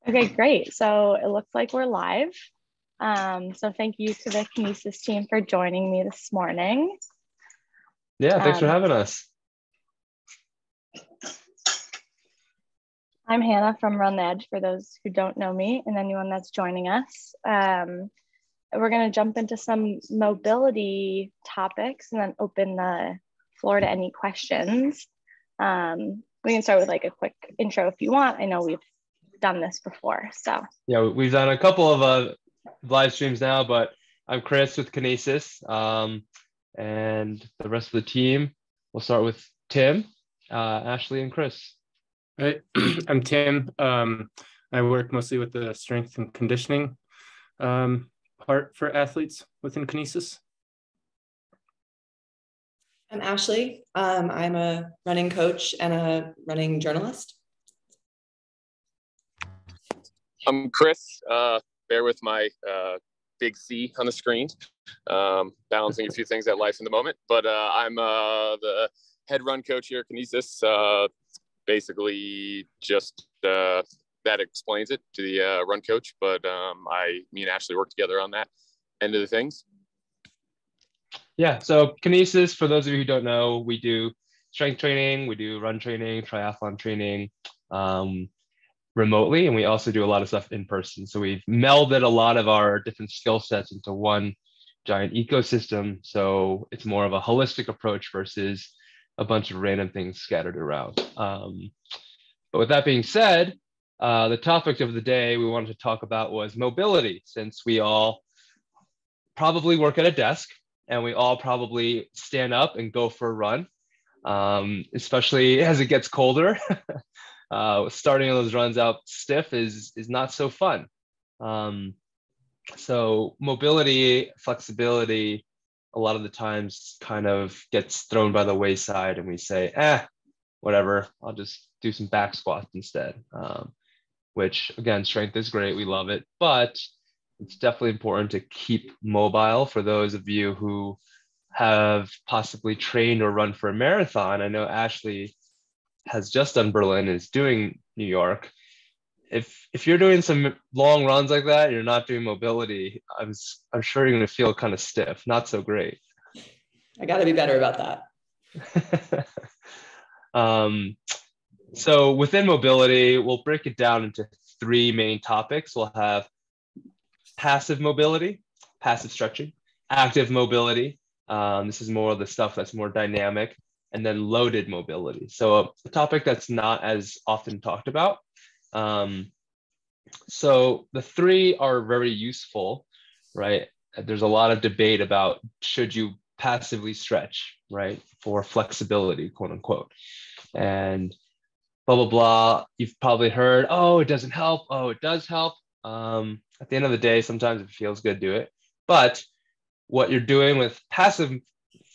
Okay, great. So it looks like we're live. So thank you to the Kinesis team for joining me this morning. Yeah, thanks for having us. I'm Hannah from Run the Edge, for those who don't know me and anyone that's joining us. We're going to jump into some mobility topics and then open the floor to any questions. We can start with like a quick intro if you want. I know we've done this before, so. Yeah, we've done a couple of live streams now, but I'm Chris with Kinesis, and the rest of the team. We'll start with Tim, Ashley, and Chris. Right. I'm Tim. I work mostly with the strength and conditioning part for athletes within Kinesis. I'm Ashley. I'm a running coach and a running journalist. I'm Chris. Bear with my big C on the screen, balancing a few things at life in the moment. But I'm the head run coach here at Kinesis. Basically, just that explains it to the run coach. But me and Ashley work together on that end of the things. Yeah, so Kinesis, for those of you who don't know, we do strength training, we do run training, triathlon training remotely, and we also do a lot of stuff in person. So we've melded a lot of our different skill sets into one giant ecosystem. So it's more of a holistic approach versus a bunch of random things scattered around. But with that being said, the topic of the day we wanted to talk about was mobility, since we all probably work at a desk and we all probably stand up and go for a run, especially as it gets colder. Starting those runs out stiff is not so fun. So mobility, flexibility, a lot of the times kind of gets thrown by the wayside, and we say, whatever, I'll just do some back squats instead. Which again, strength is great, we love it, but it's definitely important to keep mobile. For those of you who have possibly trained or run for a marathon, I know Ashley has just done Berlin and is doing New York. If you're doing some long runs like that, you're not doing mobility, I'm sure you're going to feel kind of stiff, not so great. I got to be better about that. So within mobility, we'll break it down into three main topics. We'll have passive mobility, passive stretching, active mobility. This is more of the stuff that's more dynamic, and then loaded mobility. So a topic that's not as often talked about. So the three are very useful, right? There's a lot of debate about should you passively stretch, right? For flexibility, quote unquote. And blah, blah, blah. You've probably heard, oh, it doesn't help. Oh, it does help. At the end of the day, sometimes it feels good, do it. But what you're doing with passive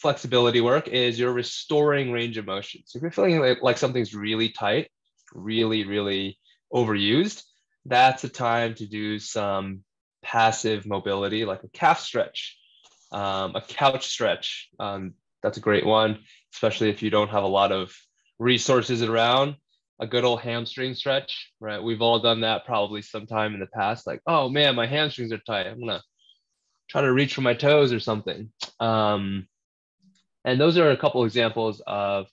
flexibility work is you're restoring range of motion. So if you're feeling like something's really tight, really, really overused, that's a time to do some passive mobility, like a calf stretch, a couch stretch. That's a great one, especially if you don't have a lot of resources around. A good old hamstring stretch, right? We've all done that probably sometime in the past. Like, oh man, my hamstrings are tight. I'm gonna try to reach for my toes or something. And those are a couple examples of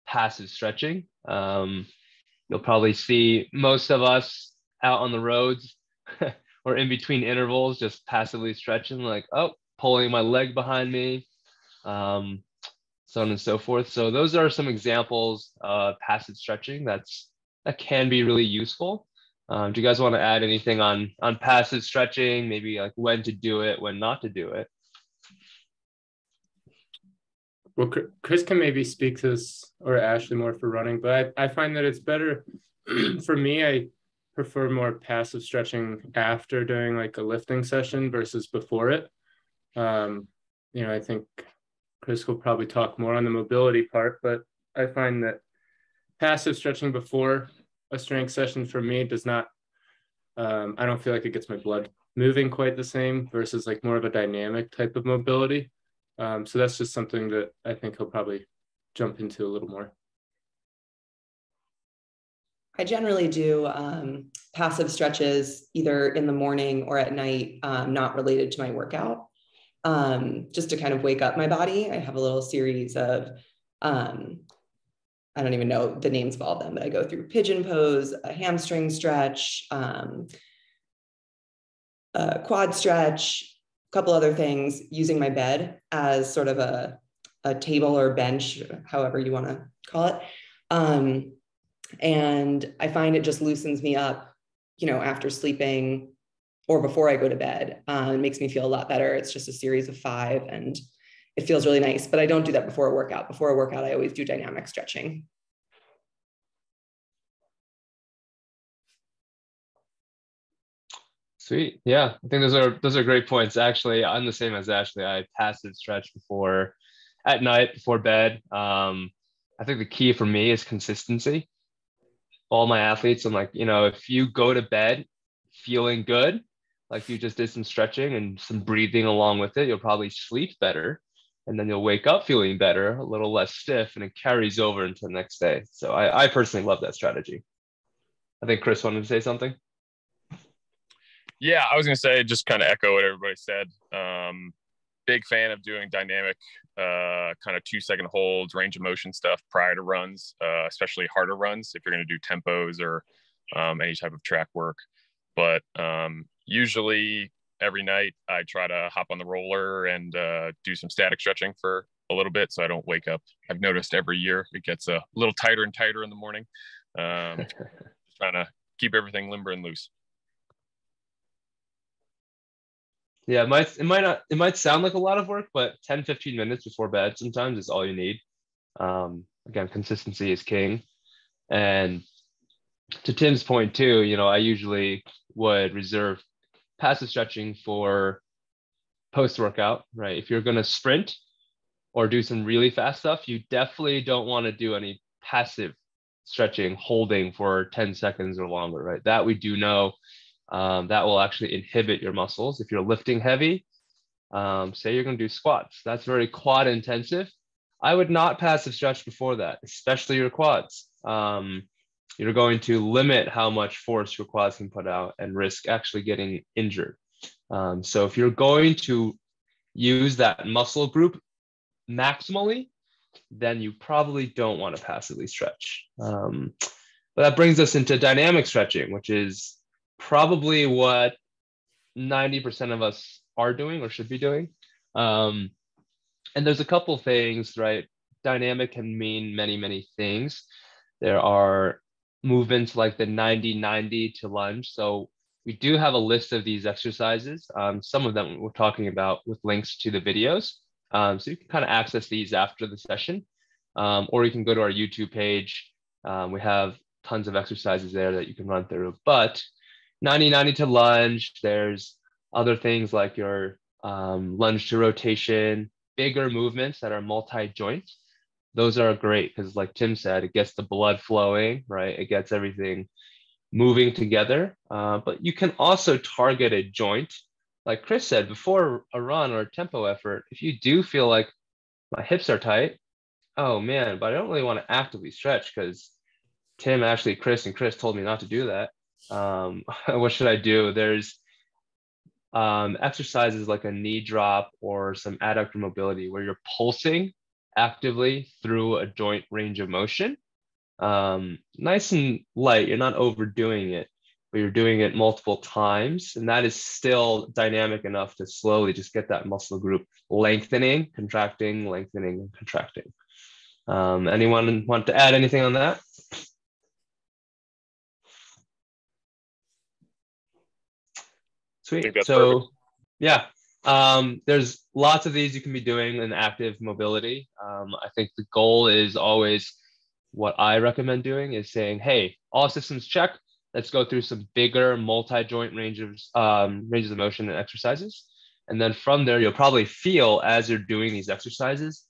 passive stretching. You'll probably see most of us out on the roads or in between intervals, just passively stretching, like, oh, pulling my leg behind me, so on and so forth. So those are some examples of passive stretching that can be really useful. Do you guys want to add anything on passive stretching, maybe like when to do it, when not to do it? Well, Chris can maybe speak to this, or Ashley more for running, but I find that it's better for me. I prefer more passive stretching after doing like a lifting session versus before it. I think Chris will probably talk more on the mobility part, but I find that passive stretching before a strength session for me does not, I don't feel like it gets my blood moving quite the same versus like more of a dynamic type of mobility. So that's just something that I think he'll probably jump into a little more. I generally do passive stretches either in the morning or at night, not related to my workout, just to kind of wake up my body. I have a little series of, I don't even know the names of all of them, but I go through pigeon pose, a hamstring stretch, a quad stretch, a couple other things, using my bed as sort of a table or bench, however you want to call it. And I find it just loosens me up, after sleeping or before I go to bed. It makes me feel a lot better. It's just a series of 5 and it feels really nice, but I don't do that before a workout. Before a workout, I always do dynamic stretching. Sweet. Yeah, I think those are great points. Actually, I'm the same as Ashley. I passive stretch at night before bed. I think the key for me is consistency. All my athletes, I'm like, if you go to bed feeling good, like you just did some stretching and some breathing along with it, you'll probably sleep better. And then you'll wake up feeling better, a little less stiff, and it carries over into the next day. So I personally love that strategy. I think Chris wanted to say something. Yeah, I was going to say, just kind of echo what everybody said. Big fan of doing dynamic kind of 2-second holds, range of motion stuff prior to runs, especially harder runs if you're going to do tempos or any type of track work. But usually every night I try to hop on the roller and do some static stretching for a little bit so I don't wake up. I've noticed every year it gets a little tighter and tighter in the morning. Just trying to keep everything limber and loose. Yeah, it might sound like a lot of work, but 10-15 minutes before bed sometimes is all you need. Again, consistency is king. And to Tim's point too, I usually would reserve passive stretching for post-workout, right? If you're going to sprint or do some really fast stuff, you definitely don't want to do any passive stretching, holding for 10 seconds or longer, right? That we do know that will actually inhibit your muscles. If you're lifting heavy, say you're going to do squats, that's very quad intensive. I would not passive stretch before that, especially your quads. You're going to limit how much force your quads can put out and risk actually getting injured. So if you're going to use that muscle group maximally, then you probably don't want to passively stretch. But that brings us into dynamic stretching, which is probably what 90% of us are doing or should be doing. And there's a couple things, right? Dynamic can mean many, many things. There are movements like the 90-90 to lunge. So we do have a list of these exercises. Some of them we're talking about with links to the videos. So you can kind of access these after the session, or you can go to our YouTube page. We have tons of exercises there that you can run through. But 90-90 to lunge, there's other things like your lunge to rotation, bigger movements that are multi-joint. Those are great because, like Tim said, it gets the blood flowing, right? It gets everything moving together. But you can also target a joint. Like Chris said, before a run or a tempo effort, if you do feel like my hips are tight, oh man, but I don't really want to actively stretch because Tim, Ashley, Chris told me not to do that. What should I do? There's exercises like a knee drop or some adductor mobility where you're pulsing actively through a joint range of motion. Nice and light, you're not overdoing it, but you're doing it multiple times. And that is still dynamic enough to slowly just get that muscle group lengthening, contracting, lengthening, and contracting. Anyone want to add anything on that? Sweet. So perfect. Yeah, there's lots of these you can be doing in active mobility. I think the goal is always what I recommend doing is saying, hey, all systems check. Let's go through some bigger multi-joint ranges of motion and exercises. And then from there, you'll probably feel as you're doing these exercises,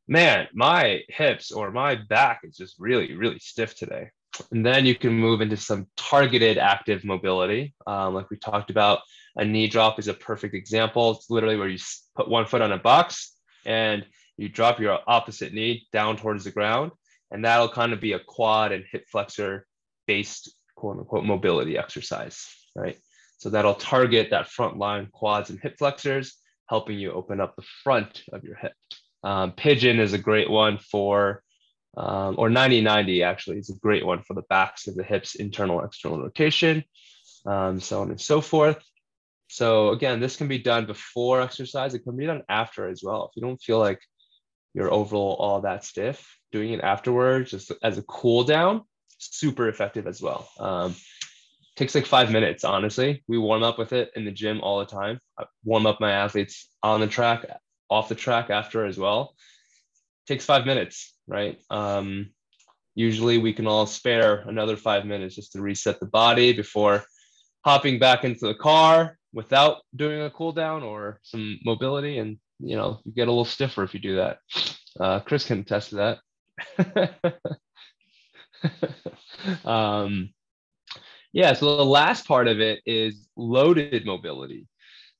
man, my hips or my back is just really, really stiff today. And then you can move into some targeted active mobility. Like we talked about, a knee drop is a perfect example. It's literally where you put one foot on a box and you drop your opposite knee down towards the ground. And that'll kind of be a quad and hip flexor based quote unquote mobility exercise, right? So that'll target that front line quads and hip flexors, helping you open up the front of your hip. Pigeon is a great one for, or 90-90 actually is a great one for the backs of the hips, internal, external rotation, so on and so forth. So again, this can be done before exercise. It can be done after as well. If you don't feel like you're overall all that stiff, doing it afterwards, just as a cool down, super effective as well. Takes like 5 minutes, honestly. We warm up with it in the gym all the time. I warm up my athletes on the track, off the track after as well. Takes 5 minutes, right? Usually we can all spare another 5 minutes just to reset the body before hopping back into the car without doing a cool down or some mobility. And, you know, you get a little stiffer if you do that. Chris can attest to that. Yeah, so the last part of it is loaded mobility.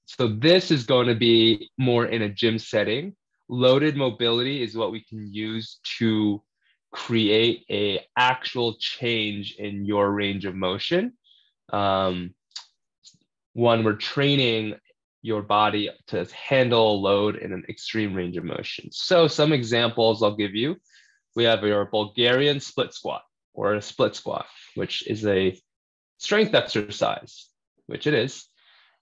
So this is going to be more in a gym setting. Loaded mobility is what we can use to create a actual change in your range of motion. One, we're training your body to handle load in an extreme range of motion. So some examples I'll give you. We have your Bulgarian split squat or a split squat, which is a strength exercise, which it is.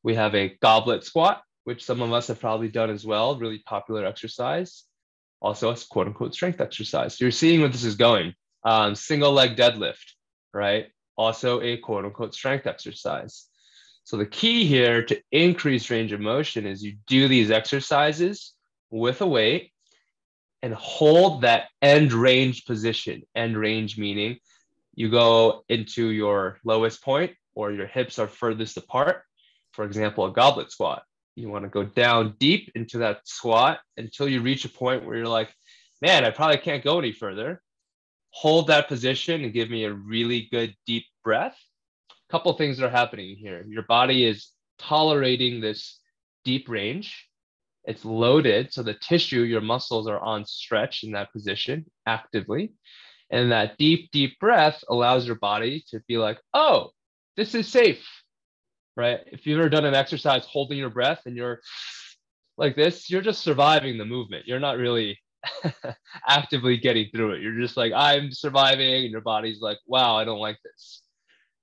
We have a goblet squat, which some of us have probably done as well, really popular exercise. Also a quote unquote strength exercise. So you're seeing where this is going. Single leg deadlift, right? Also a quote unquote strength exercise. So the key here to increase range of motion is you do these exercises with a weight and hold that end range position. End range meaning you go into your lowest point or your hips are furthest apart. For example, a goblet squat. You want to go down deep into that squat until you reach a point where you're like, man, I probably can't go any further. Hold that position and give me a really good deep breath. A couple things are happening here. Your body is tolerating this deep range. It's loaded. So the tissue, your muscles are on stretch in that position actively. And that deep, deep breath allows your body to be like, oh, this is safe, right? If you've ever done an exercise holding your breath and you're like this, you're just surviving the movement. You're not really actively getting through it. You're just like, I'm surviving. And your body's like, wow, I don't like this.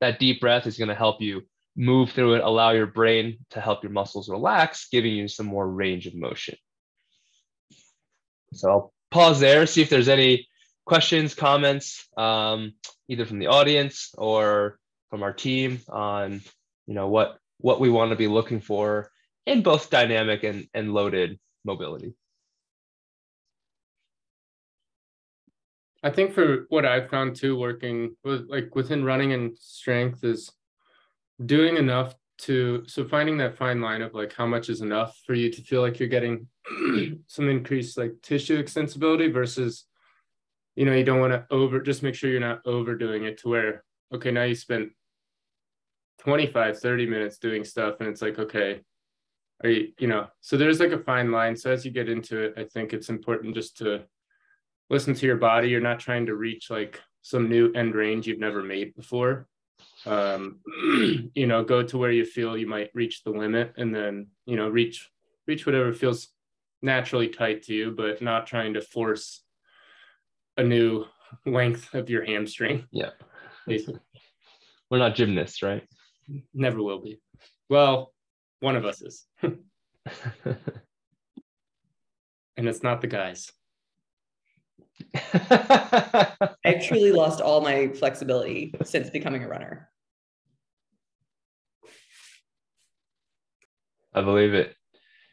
That deep breath is going to help you move through it, allow your brain to help your muscles relax, giving you some more range of motion. So I'll pause there, see if there's any questions, comments, either from the audience or from our team on, you know, what we want to be looking for in both dynamic and loaded mobility. I think for what I've found too, working with like within running and strength is doing enough so finding that fine line of like how much is enough for you to feel like you're getting some increased like tissue extensibility versus, you know, you don't want to just make sure you're not overdoing it to where, okay, now you spent 25, 30 minutes doing stuff and it's like, okay, are you know, so there's like a fine line. So as you get into it, I think it's important just to listen to your body. You're not trying to reach like some new end range you've never made before. You know, go to where you feel you might reach the limit and then, you know, reach whatever feels naturally tight to you, but not trying to force a new length of your hamstring. Yeah. Basically. We're not gymnasts, right? Never will be. Well, one of us is. And it's not the guys. I've truly lost all my flexibility since becoming a runner. I believe it.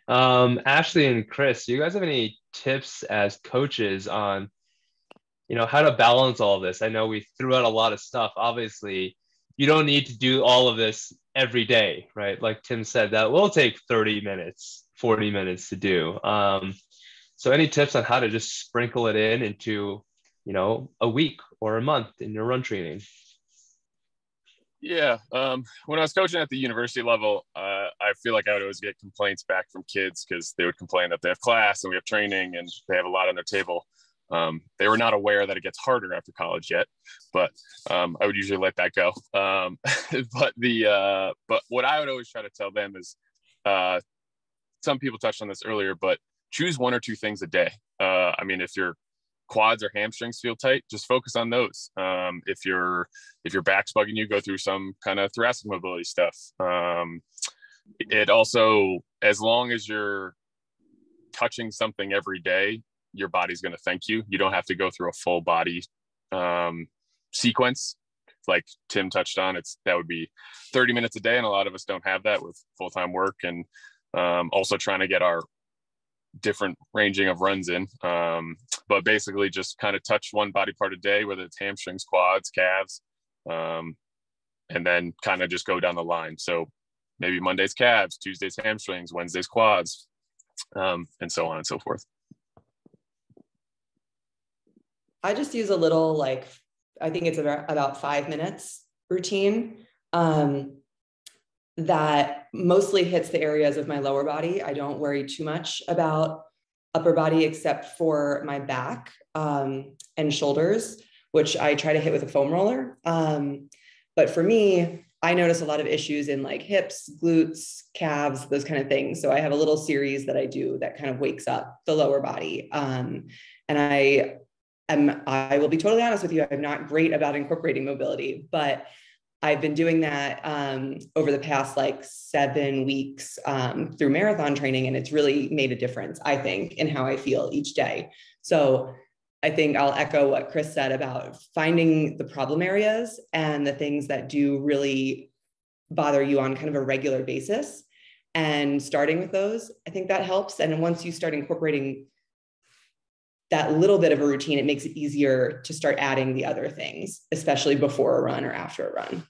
Ashley and Chris, do you guys have any tips as coaches on, you know, how to balance all of this? I know we threw out a lot of stuff. Obviously, you don't need to do all of this every day, right? Like Tim said, that will take 30 minutes, 40 minutes to do. So any tips on how to just sprinkle it into, you know, a week or a month in your run training? Yeah. When I was coaching at the university level, I feel like I would always get complaints back from kids because they would complain that they have class and we have training and they have a lot on their table. They were not aware that it gets harder after college yet, but I would usually let that go. But what I would always try to tell them is, some people touched on this earlier, but choose one or two things a day. I mean, if your quads or hamstrings feel tight, just focus on those. If your back's bugging you, go through some kind of thoracic mobility stuff. It also, as long as you're touching something every day, your body's going to thank you. You don't have to go through a full body sequence like Tim touched on. That would be 30 minutes a day, and a lot of us don't have that with full-time work, and also trying to get our different ranging of runs in. But basically just kind of touch one body part a day, whether it's hamstrings, quads, calves, and then kind of just go down the line. So maybe Monday's calves, Tuesday's hamstrings, Wednesday's quads, and so on and so forth. I just use a little, I think it's about 5 minutes routine that mostly hits the areas of my lower body. I don't worry too much about upper body except for my back and shoulders, which I try to hit with a foam roller. But for me, I notice a lot of issues in hips, glutes, calves, those kind of things. So I have a little series that I do that kind of wakes up the lower body. And I will be totally honest with you, I'm not great about incorporating mobility, but I've been doing that over the past 7 weeks through marathon training, and it's really made a difference, I think, in how I feel each day. So I think I'll echo what Chris said about finding the problem areas and the things that do really bother you on kind of a regular basis, and starting with those. I think that helps. And once you start incorporating that little bit of a routine, it makes it easier to start adding the other things, especially before a run or after a run.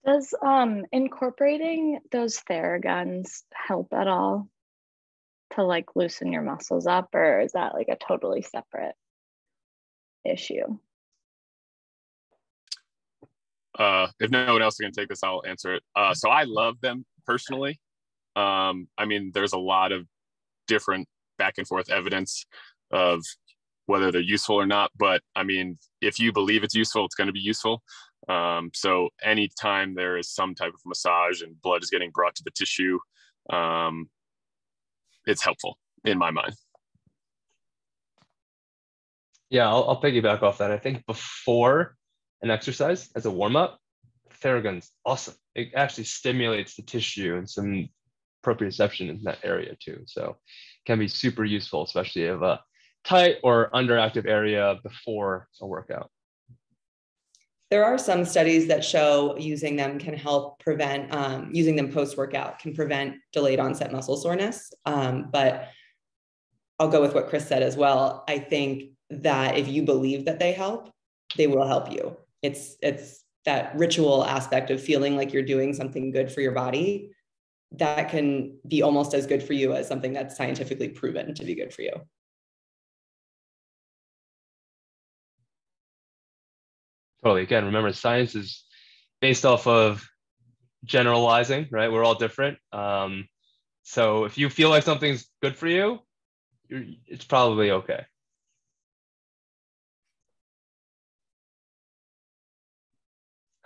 Does incorporating those Theraguns help at all to loosen your muscles up, or is that a totally separate issue? If no one else can take this, I'll answer it. So I love them personally. I mean, there's a lot of different back and forth evidence of whether they're useful or not. But I mean, if you believe it's useful, it's going to be useful. So anytime there is some type of massage and blood is getting brought to the tissue, it's helpful in my mind. Yeah, I'll piggyback off that. I think before an exercise as a warm-up, Theragun's awesome. It actually stimulates the tissue and some proprioception in that area too. So it can be super useful, especially if a tight or underactive area before a workout. There are some studies that show using them can help prevent, using them post-workout can prevent delayed onset muscle soreness. But I'll go with what Chris said as well. I think that if you believe that they help, they will help you. It's that ritual aspect of feeling like you're doing something good for your body that can be almost as good for you as something that's scientifically proven to be good for you. Totally. Again, remember, science is based off of generalizing, right? We're all different. So if you feel like something's good for you, it's probably okay.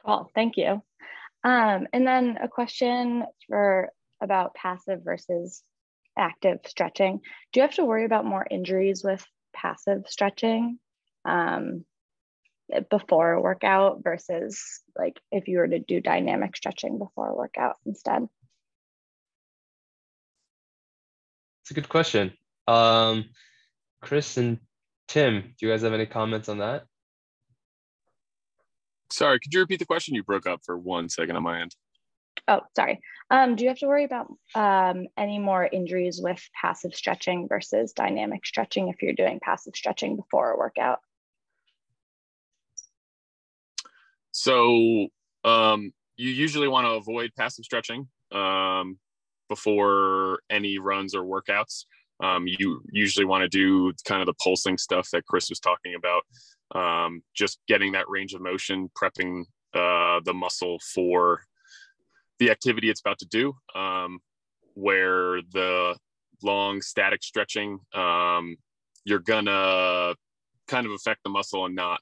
Cool, thank you. And then a question about passive versus active stretching. Do you have to worry about more injuries with passive stretching before a workout versus if you were to do dynamic stretching before a workout instead? It's a good question. Chris and Tim, do you guys have any comments on that? Sorry, could you repeat the question? You broke up for 1 second on my end. Oh, sorry. Do you have to worry about any more injuries with passive stretching versus dynamic stretching if you're doing passive stretching before a workout? So you usually want to avoid passive stretching before any runs or workouts. You usually want to do kind of the pulsing stuff that Chris was talking about, just getting that range of motion, prepping the muscle for the activity it's about to do, where the long static stretching, you're gonna kind of affect the muscle and not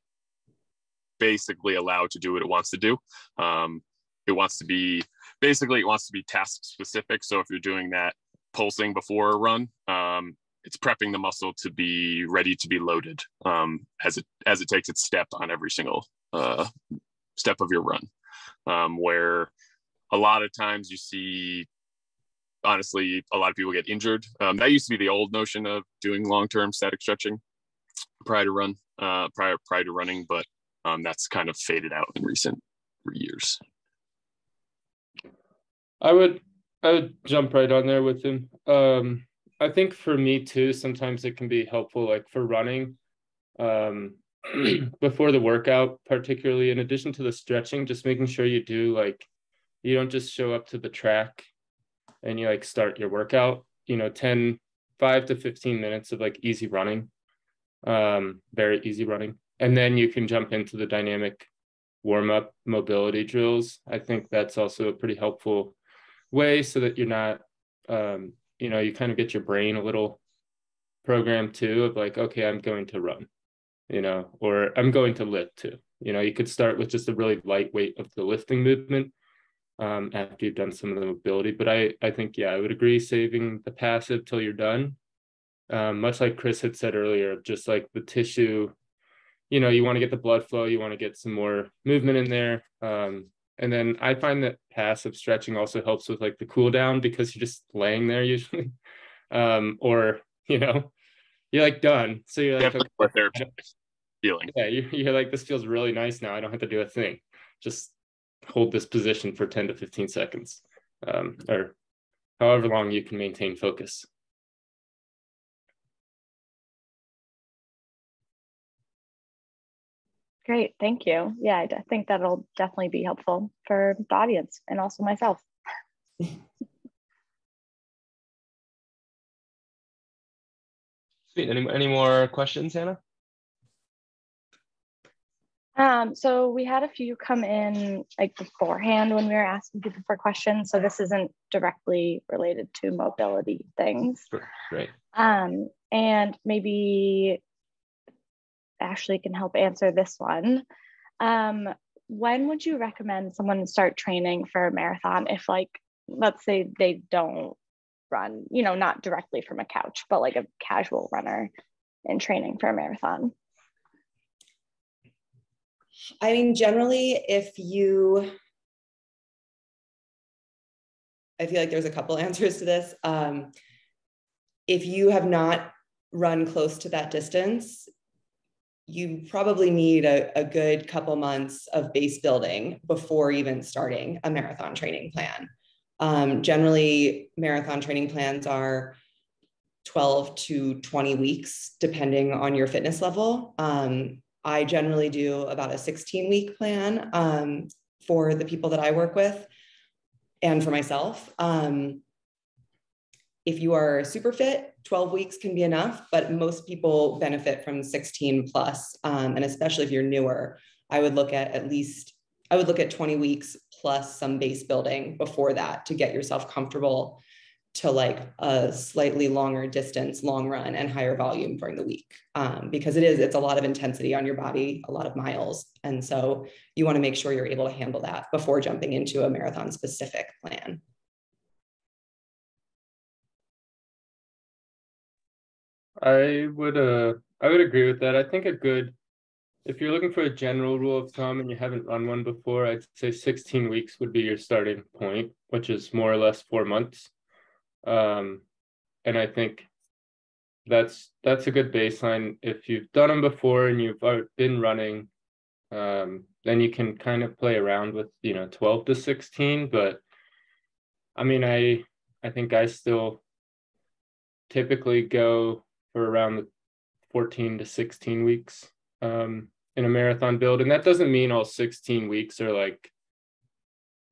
basically allow it to do what it wants to do. It wants to be task specific. So if you're doing that pulsing before a run, it's prepping the muscle to be ready to be loaded as it takes its step on every single step of your run. Where a lot of times you see, honestly, a lot of people get injured. That used to be the old notion of doing long-term static stretching prior to running, but that's kind of faded out in recent years. I would jump right on there with him. I think for me too, sometimes it can be helpful, like for running, before the workout, particularly in addition to the stretching, just making sure you don't just show up to the track and you like start your workout, 5 to 15 minutes of like easy running, very easy running. And then you can jump into the dynamic warm-up mobility drills. I think that's also a pretty helpful way so that you're not, you kind of get your brain a little programmed too of like, okay, I'm going to run, or I'm going to lift too. You could start with just a really light weight of the lifting movement after you've done some of the mobility. But I think, I would agree saving the passive till you're done. Much like Chris had said earlier, just like the tissue, you want to get the blood flow, you want to get some more movement in there. And then I find that passive stretching also helps with like the cool down because you're just laying there usually. Or, you're like done. So you're like, okay, feeling. Yeah, you're like, this feels really nice now. I don't have to do a thing. Just hold this position for 10 to 15 seconds, or however long you can maintain focus. Great, thank you. Yeah, I think that'll definitely be helpful for the audience and also myself. Sweet. Any more questions, Hannah? So we had a few come in like beforehand when we were asking people for questions. So this isn't directly related to mobility things. Great. And maybe Ashley can help answer this one. When would you recommend someone start training for a marathon if, like, let's say they don't run, not directly from a couch, but like a casual runner in training for a marathon? I mean, generally, I feel like there's a couple answers to this. If you have not run close to that distance, you probably need a good couple months of base building before even starting a marathon training plan. Generally, marathon training plans are 12 to 20 weeks, depending on your fitness level. I generally do about a 16-week plan for the people that I work with and for myself. If you are super fit, 12 weeks can be enough, but most people benefit from 16 plus. And especially if you're newer, I would look at 20 weeks plus some base building before that to get yourself comfortable to like a slightly longer distance, long run and higher volume during the week. Because it's a lot of intensity on your body, a lot of miles. And so you want to make sure you're able to handle that before jumping into a marathon specific plan. I would agree with that. I think if you're looking for a general rule of thumb and you haven't run one before, I'd say 16 weeks would be your starting point, which is more or less 4 months. And I think that's a good baseline. If you've done them before and you've been running, then you can kind of play around with 12 to 16. But I mean, I think I still typically go for around the 14 to 16 weeks in a marathon build. And that doesn't mean all 16 weeks are like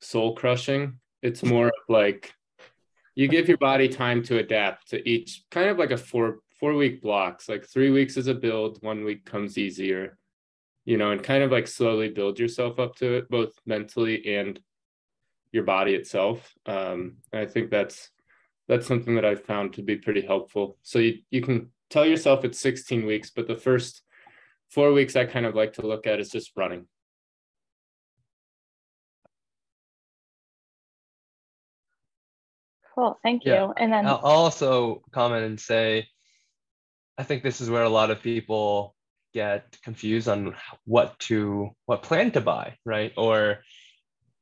soul crushing. It's more of like, you give your body time to adapt to each, kind of like a four week blocks, like 3 weeks is a build, 1 week comes easier, and kind of like slowly build yourself up to it, both mentally and your body itself. And I think that's that's something that I've found to be pretty helpful. So you can tell yourself it's 16 weeks, but the first 4 weeks I kind of like to look at is just running. Cool, thank you. Yeah. And then I'll also comment and say, I think this is where a lot of people get confused on what plan to buy, right? Or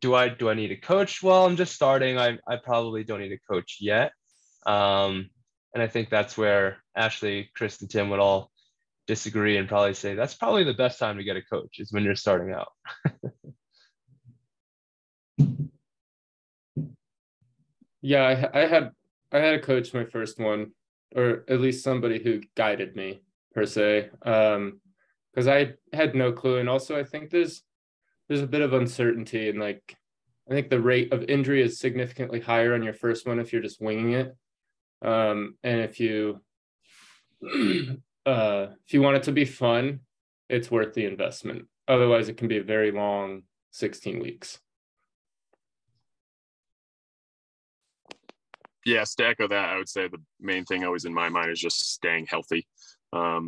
do I need a coach? Well, I'm just starting. I probably don't need a coach yet. And I think that's where Ashley, Chris, and Tim would all disagree and probably say that's probably the best time to get a coach is when you're starting out. Yeah, I had a coach my first one, or at least somebody who guided me per se, because I had no clue. And also I think there's a bit of uncertainty, and like I think the rate of injury is significantly higher on your first one if you're just winging it. And if you want it to be fun, it's worth the investment. Otherwise, it can be a very long 16 weeks. Yes, to echo that, I would say the main thing always in my mind is just staying healthy. I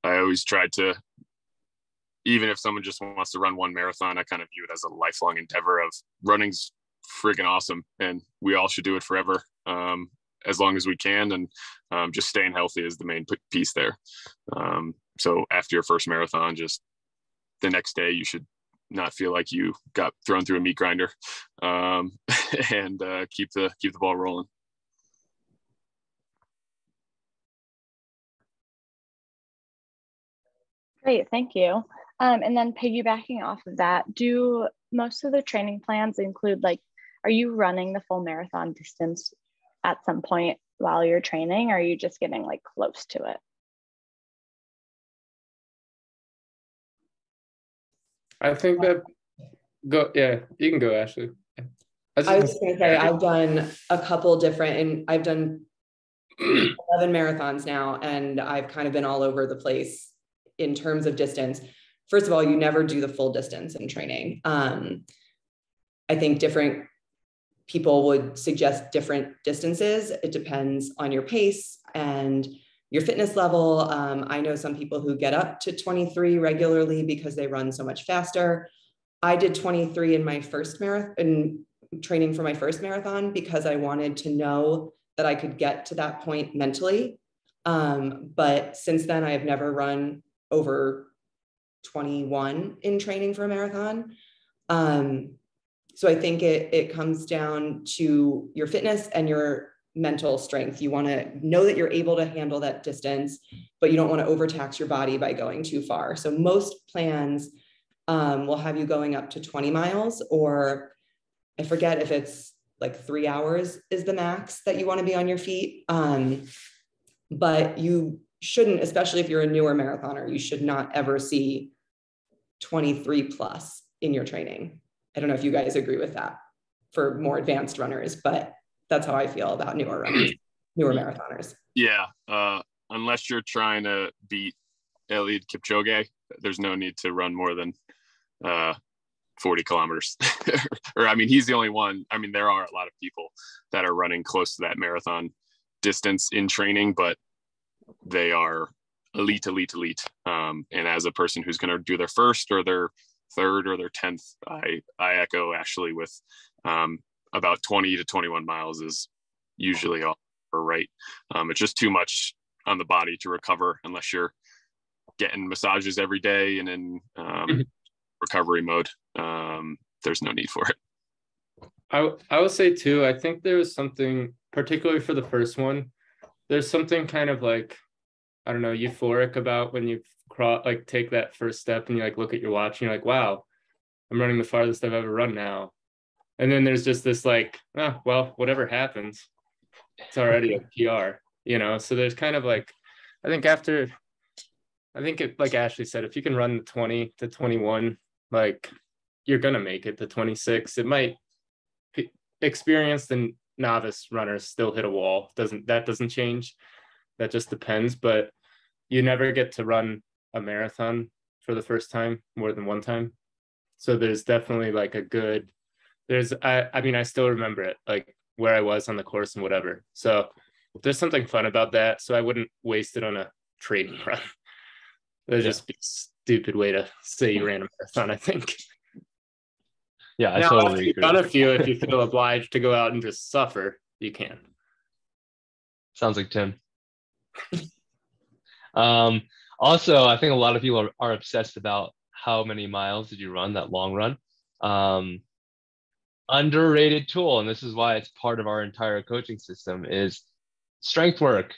always try to, even if someone just wants to run one marathon, I kind of view it as a lifelong endeavor of running's friggin' awesome, and we all should do it forever, as long as we can. And just staying healthy is the main piece there. So after your first marathon, just the next day, you should not feel like you got thrown through a meat grinder, and keep the ball rolling. great, thank you. And then piggybacking off of that, do most of the training plans include, like, are you running the full marathon distance at some point while you're training, or are you just getting like close to it? I think that you can go, Ashley. I was just going to say, I've done a couple different, and I've done 11 marathons now, and I've kind of been all over the place in terms of distance. First of all, you never do the full distance in training. I think different people would suggest different distances. It depends on your pace and your fitness level. I know some people who get up to 23 regularly because they run so much faster. I did 23 in my first marathon, training for my first marathon, because I wanted to know that I could get to that point mentally. But since then, I have never run over 21 in training for a marathon. So I think it comes down to your fitness and your mental strength. You want to know that you're able to handle that distance, but you don't want to overtax your body by going too far. So most plans will have you going up to 20 miles, or I forget if it's like 3 hours is the max that you want to be on your feet. But you shouldn't, especially if you're a newer marathoner, you should not ever see 23 plus in your training. I don't know if you guys agree with that for more advanced runners, but that's how I feel about newer runners, newer marathoners. Yeah. Unless you're trying to beat Eliud Kipchoge, there's no need to run more than 40 kilometers. Or, I mean, he's the only one. I mean, there are a lot of people that are running close to that marathon distance in training, but they are elite. And as a person who's going to do their first or their third or their 10th, I echo Ashley with about 20 to 21 miles is usually all right. It's just too much on the body to recover unless you're getting massages every day and in recovery mode. There's no need for it. I would say too, I think there was something, particularly for the first one, there's something kind of like, I don't know, euphoric about when you take that first step and you like look at your watch and you're like, wow, I'm running the farthest I've ever run now. And then there's just this like, oh, well, whatever happens, it's already a PR, you know? So there's kind of like, I think like Ashley said, if you can run 20 to 21, like you're going to make it to 26. It might, experienced and novice runners still hit a wall. That doesn't change. That just depends, but you never get to run a marathon for the first time more than one time. So there's definitely like I mean, I still remember it. Like where I was on the course and whatever. So there's something fun about that. So I wouldn't waste it on a training run. That'd just be a stupid way to say you ran a marathon, I think. Yeah, I now, totally agree. If you feel obliged to go out and just suffer, you can. Sounds like Tim. Also, I think a lot of people are obsessed about how many miles did you run, that long run. Underrated tool, and this is why it's part of our entire coaching system, is strength work.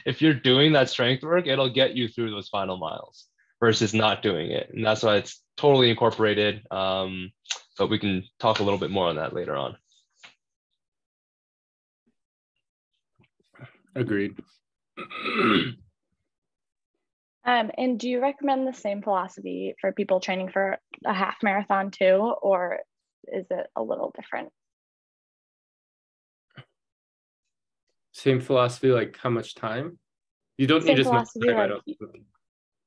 If you're doing that strength work, it'll get you through those final miles versus not doing it. And that's why it's totally incorporated. But we can talk a little bit more on that later on. Agreed. And do you recommend the same philosophy for people training for a half marathon too, or is it a little different? Same philosophy, like how much time? You don't need as much time.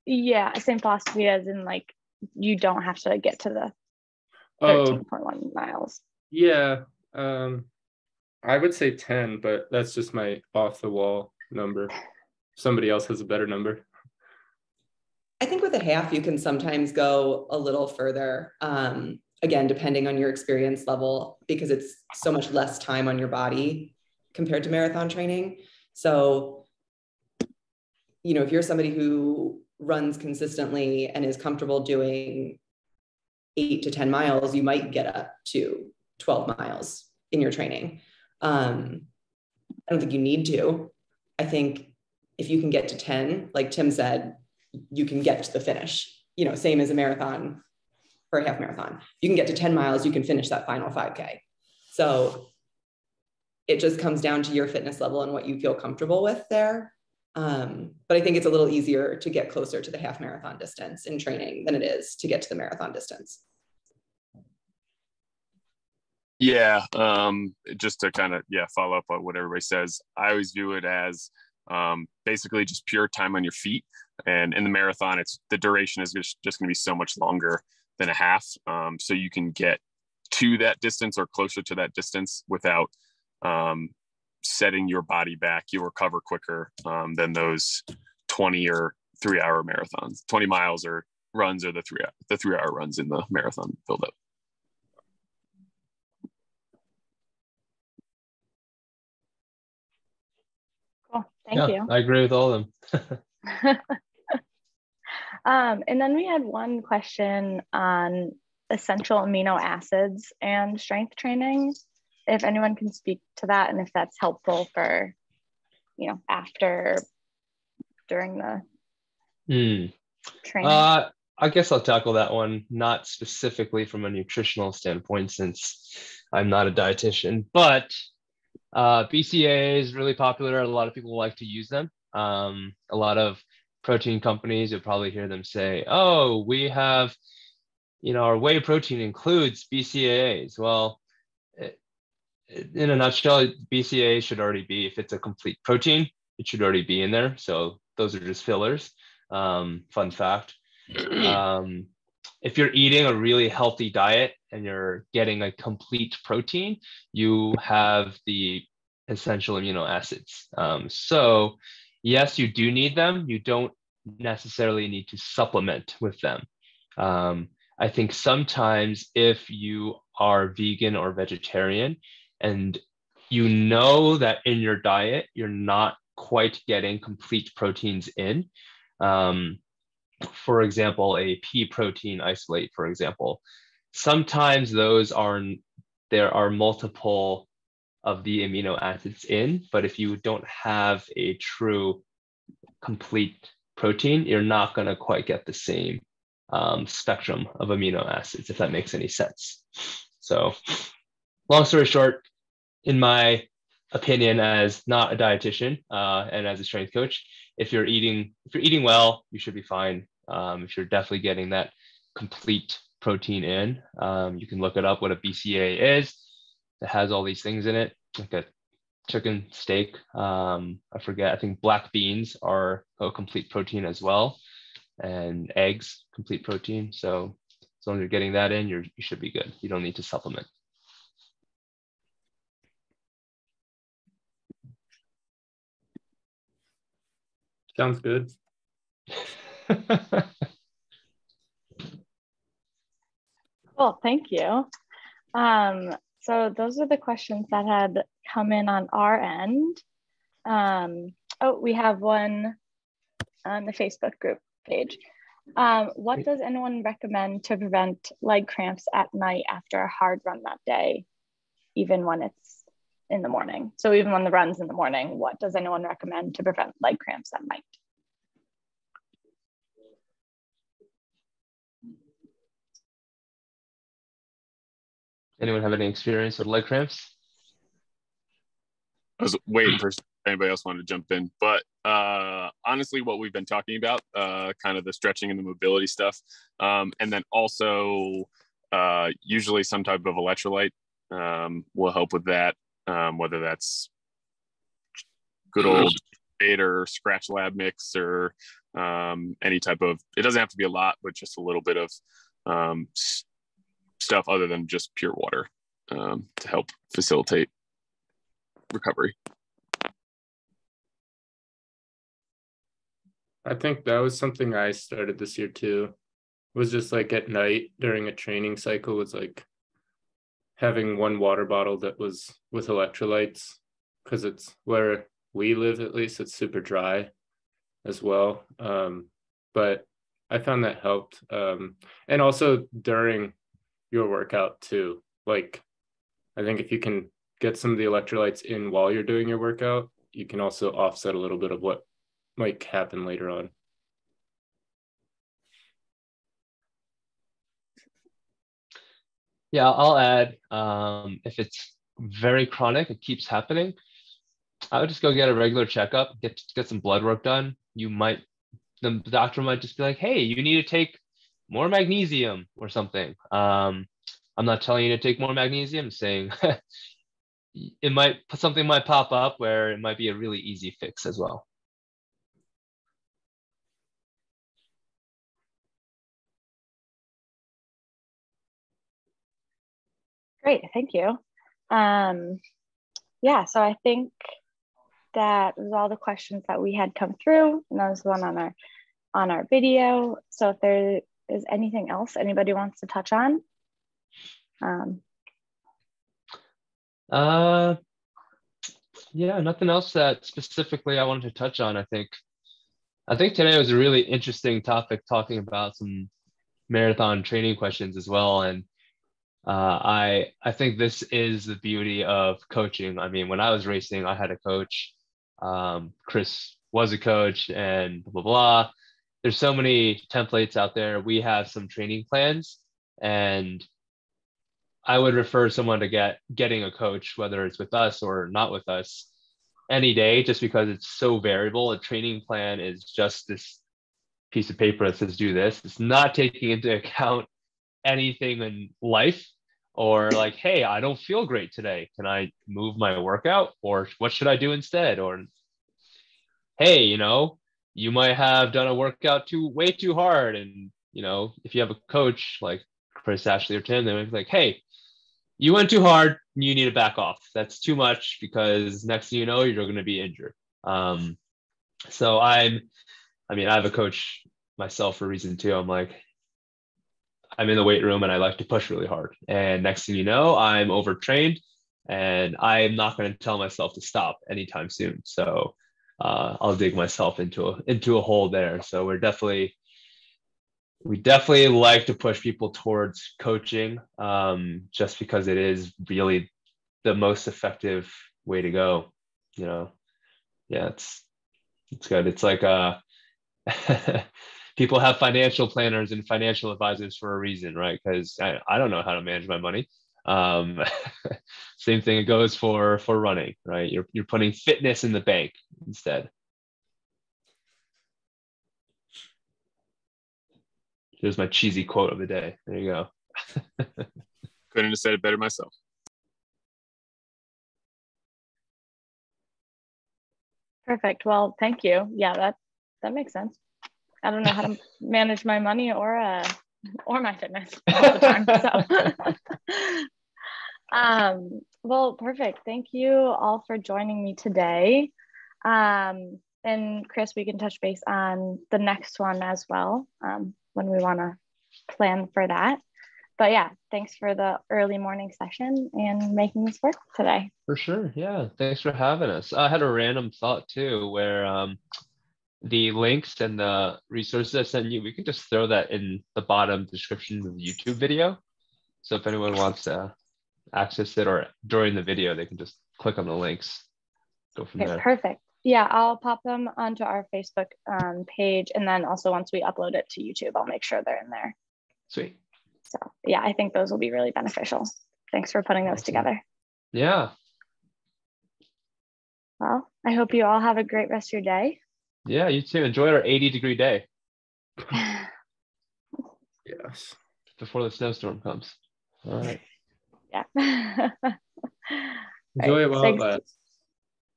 Yeah, same philosophy as in like you don't have to get to the 13.1 miles. Yeah, I would say 10, but that's just my off the wall number. Somebody else has a better number. I think with a half, you can sometimes go a little further. Again, depending on your experience level, because it's so much less time on your body compared to marathon training. So, you know, if you're somebody who runs consistently and is comfortable doing 8 to 10 miles, you might get up to 12 miles in your training. I don't think you need to. I think if you can get to 10, like Tim said, you can get to the finish, you know, same as a marathon or a half marathon. You can get to 10 miles, you can finish that final 5K. So it just comes down to your fitness level and what you feel comfortable with there. But I think it's a little easier to get closer to the half marathon distance in training than it is to get to the marathon distance. Yeah, just to kind of, follow up on what everybody says. I always view it as basically just pure time on your feet. And in the marathon, the duration is just going to be so much longer than a half. So you can get to that distance or closer to that distance without setting your body back. You'll recover quicker than those 20 or 3-hour marathons. 20 miles or runs, or the 3-hour runs in the marathon buildup. Cool. Thank you. I agree with all of them. And then we had one question on essential amino acids and strength training. If anyone can speak to that, and if that's helpful for, you know, during the training. I guess I'll tackle that one, not specifically from a nutritional standpoint, since I'm not a dietitian, but BCAA is really popular. A lot of people like to use them. A lot of protein companies, you'll probably hear them say, oh, we have, you know, our whey protein includes BCAAs. Well, in a nutshell, BCAA should already be, if it's a complete protein, it should already be in there. So those are just fillers. Fun fact. If you're eating a really healthy diet and you're getting a complete protein, you have the essential amino acids. So yes, you do need them. You don't necessarily need to supplement with them. I think sometimes if you are vegan or vegetarian and you know that in your diet, you're not quite getting complete proteins in, for example, a pea protein isolate, for example, sometimes there are multiple of the amino acids in, but if you don't have a true complete protein, you're not going to quite get the same spectrum of amino acids, if that makes any sense. So long story short, in my opinion, as not a dietitian and as a strength coach, if you're eating well, you should be fine. If you're definitely getting that complete protein in, you can look it up what a BCAA is. It has all these things in it, like a chicken steak. I forget, I think black beans are a complete protein as well, and eggs, complete protein. So as long as you're getting that in, you should be good. You don't need to supplement. Sounds good. Cool, thank you. So those are the questions that had come in on our end. Oh, we have one on the Facebook group page. What does anyone recommend to prevent leg cramps at night after a hard run that day, even when it's in the morning? So even when the run's in the morning, what does anyone recommend to prevent leg cramps at night? Anyone have any experience with leg cramps? I was waiting for anybody else wanted to jump in, but honestly, what we've been talking about, kind of the stretching and the mobility stuff, and then also usually some type of electrolyte will help with that, whether that's good old or scratch lab mix or any type of, it doesn't have to be a lot, but just a little bit of stuff other than just pure water to help facilitate recovery. I think that was something I started this year too. Was just like at night during a training cycle was like having one water bottle that was with electrolytes, because it's where we live, at least it's super dry as well. But I found that helped. And also during your workout too. Like, I think if you can get some of the electrolytes in while you're doing your workout, you can also offset a little bit of what might happen later on. Yeah, I'll add, if it's very chronic, it keeps happening, I would just go get a regular checkup, get some blood work done. The doctor might just be like, hey, you need to take more magnesium or something. I'm not telling you to take more magnesium, I'm saying something might pop up where it might be a really easy fix as well. Great, thank you. Yeah, so I think that was all the questions that we had come through, and that was the one on our video. So if there is anything else anybody wants to touch on. Yeah, nothing else that specifically I wanted to touch on. I think today was a really interesting topic, talking about some marathon training questions as well. And I think this is the beauty of coaching. I mean, when I was racing, I had a coach. Chris was a coach, and blah, blah, blah. There's so many templates out there. We have some training plans, and I would refer someone to getting a coach, whether it's with us or not with us, any day, just because it's so variable. A training plan is just this piece of paper that says do this. It's not taking into account anything in life, or like, hey, I don't feel great today, can I move my workout, or what should I do instead? Or hey, you might have done a workout way too hard, and if you have a coach like Chris, Ashley, or Tim, they might be like, hey, you went too hard, you need to back off, that's too much, because next thing you know, you're going to be injured. So I have a coach myself for a reason too. I'm in the weight room and I like to push really hard. And next thing you know, I'm overtrained, and I'm not going to tell myself to stop anytime soon. So I'll dig myself into a hole there. So we definitely like to push people towards coaching, just because it is really the most effective way to go. Yeah, it's good. It's like people have financial planners and financial advisors for a reason, right? Because I don't know how to manage my money. Same thing goes for running, right? You're putting fitness in the bank instead. Here's my cheesy quote of the day. There you go. Couldn't have said it better myself. Perfect. Well, thank you. Yeah, that makes sense. I don't know how to manage my money or my fitness all the time. So, well, perfect. Thank you all for joining me today. and Chris, we can touch base on the next one as well when we want to plan for that. But yeah, thanks for the early morning session and making this work today. For sure. Yeah. Thanks for having us. I had a random thought too, where the links and the resources I sent you, we could just throw that in the bottom description of the YouTube video. So if anyone wants to access it or during the video, they can just click on the links, go from there. Perfect. Yeah, I'll pop them onto our Facebook page. And then also once we upload it to YouTube, I'll make sure they're in there. Sweet. So yeah, I think those will be really beneficial. Thanks for putting those together. Yeah. Well, I hope you all have a great rest of your day. Yeah, you too. Enjoy our 80-degree day. Yes. Before the snowstorm comes. All right. Yeah. Enjoy it while it lasts.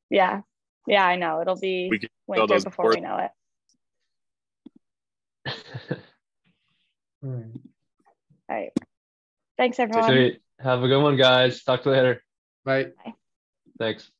Yeah. Yeah, I know. It'll be winter before we know it. All right. Thanks, everyone. Sweet. Have a good one, guys. Talk to you later. Bye. Bye. Thanks.